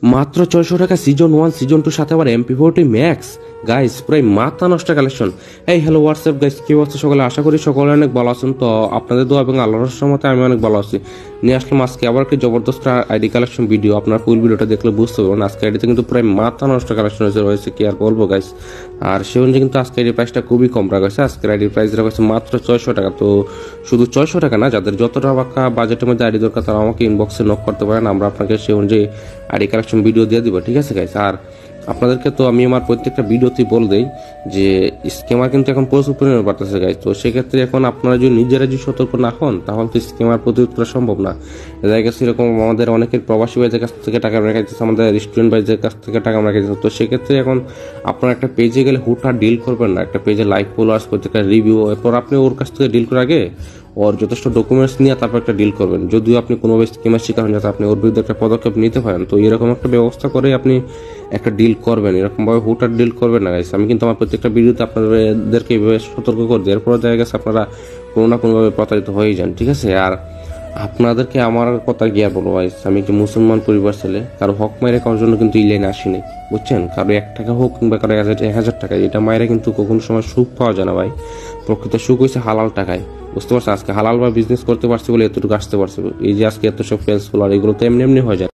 মাত্র 600 টাকা season 1 season 2 সাথে আবার MP40 ম্যাক্স গাইস, প্রায় মাথা নষ্ট কালেকশন। এই হ্যালো হোয়াটসঅ্যাপ গাইস, কি অবস্থা সকলে? আশা করি সকলে অনেক ভালো আছেন। তো আপনাদের দোয়া এবং আল্লাহর রহমতে আমি অনেক ভালো আছি। নিয়ে আসলাম আজকে আবার একটি জবরদস্ত আইডি কালেকশন ভিডিও। আপনার ফুল ভিডিওটা দেখলে বুঝতে পারবেন আজকে আইডিতে কিন্তু প্রায় মাথা নষ্ট কালেকশন রয়েছে, কি আর বলবো গাইস। আর সে অনুযায়ী কিন্তু আজকে আইডির প্রাইসটা খুবই কম রাখা হয়েছে। আজকের আইডির প্রাইস রাখা হয়েছে মাত্র 600 টাকা। তো শুধু 600 টাকা না, যাদের যত টাকা বাজেটের মধ্যে আইডি দরকার তারা আমাকে ইনবক্সে নক করতে পারেন, আমরা আপনাকে সে অনুযায়ী আইডি কালেকশন ভিডিও দিয়ে দিব, ঠিক আছে গাইস। আর আপনাদেরকে তো আমি আমার প্রত্যেকটা ভিডিওতেই বলে দেই যে স্ক্যামার কিন্তু এখন প্রচুর পরিমাণে বাড়তেছে গাইস। তো সেক্ষেত্রে এখন আপনারা যদি নিজেরা যদি সতর্ক না হন তাহলে তো স্ক্যামার প্রতিরোধ করা সম্ভব না। দেখা গেছে এরকম আমাদের অনেকের প্রবাসী ভাইদের কাছ থেকে টাকা মেরে খাইতেছে, আমাদের রেস্টুরেন্ট ভাইদের কাছ থেকে টাকা মেরে খাইতেছে। তো সেক্ষেত্রে এখন আপনার একটা পেজে গেলে হুটহাট ডিল করবেন না, একটা পেজে লাইক ফলোয়ার্স প্রত্যেকটা রিভিউ, এরপর আপনি ওর কাছ থেকে ডিল করার আগে ওর যথেষ্ট ডকুমেন্টস নিয়ে তারপর একটা ডিল করবেন। যদিও আপনি কোনোভাবে স্কিমের শিকার হন যাতে আপনি ওর বিরুদ্ধে একটা পদক্ষেপ নিতে পারেন, তো এরকম একটা ব্যবস্থা করে আপনি একটা ডিল করবেন। এরকমভাবে হুটহাট ডিল করবেন না গাইস। আমি কিন্তু আমার প্রত্যেকটা ভিডিওতে আপনাদেরকে এইভাবে সতর্ক করে দিই, এরপরে দেখা গেছে আপনারা কোনো না কোনোভাবে প্রতারিত হয়ে যান, ঠিক আছে। আর আপনাদেরকে আমার কথা কি আর বলবো গাইস, আমি কি মুসলমান পরিবার ছেলে, কারো হক মায়ের খাওয়ার জন্য কিন্তু এই লাইনে আসিনি, বুঝছেন। কারো 1 টাকা হোক কিংবা কারো 1000 টাকা, এটা মায়েরা কিন্তু কখনো সময় সুখ পাওয়া যায় না ভাই। প্রকৃত সুখ হয়েছে হালাল টাকায়, বুঝতে পারছেন। আজকে হালাল বা বিজনেস করতে পারছি বলে এতটুকু আসতে পারছে। এই যে আজকে এত সব ফেলস ফলোয়ার এগুলো তো এমনি এমনি হয়ে যায়।